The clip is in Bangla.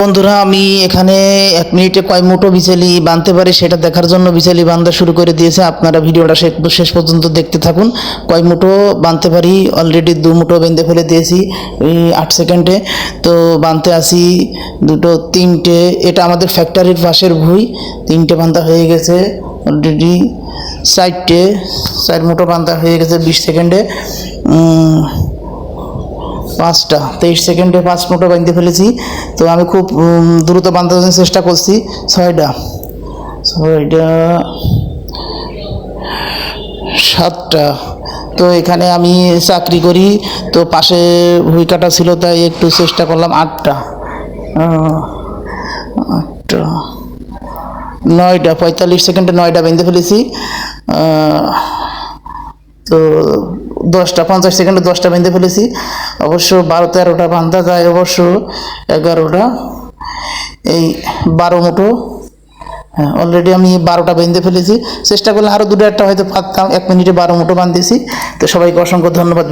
বন্ধুরা, আমি এখানে 1 মিনিটে কয় মুঠো বিচেলি বাঁধতে পারি সেটা দেখার জন্য বিচেলি বাঁধা শুরু করে দিয়েছে। আপনারা ভিডিওটা শেষ পর্যন্ত দেখতে থাকুন। কয় মুঠো বাঁধতে পারি, অলরেডি 2 মুঠো বেঁধে ফেলে দিয়েছি এই 8 সেকেন্ডে। তো বাঁধতে আসি 2টো 3টে, এটা আমাদের ফ্যাক্টরির পাশের ভুঁই। 3টে বাঁধা হয়ে গেছে অলরেডি। 4 মুঠো বাঁধা হয়ে গেছে 20 সেকেন্ডে। 5টা 23 সেকেন্ডে 5 মুঠো বাঁধতে ফেলেছি। তো আমি খুব দ্রুত বাঁধার জন্য চেষ্টা করছি। 6টা 7টা। তো এখানে আমি চাকরি করি, তো পাশে ভুঁই কাটা ছিল, তাই একটু চেষ্টা করলাম। 8টা 9টা 45 সেকেন্ডে 9টা বেঁধে ফেলেছি। তো 10টা 50 সেকেন্ডে 10টা বেঁধে ফেলেছি। অবশ্য 12-13টা বাঁধা যায়, অবশ্য 11টা, এই 12 মুঠো। হ্যাঁ, অলরেডি আমি 12টা বেঁধে ফেলেছি। চেষ্টা করলে আরও 2-1টা হয়তো পারতাম। 1 মিনিটে 12 মুঠো বাঁধতেছি। তো সবাইকে অসংখ্য ধন্যবাদ।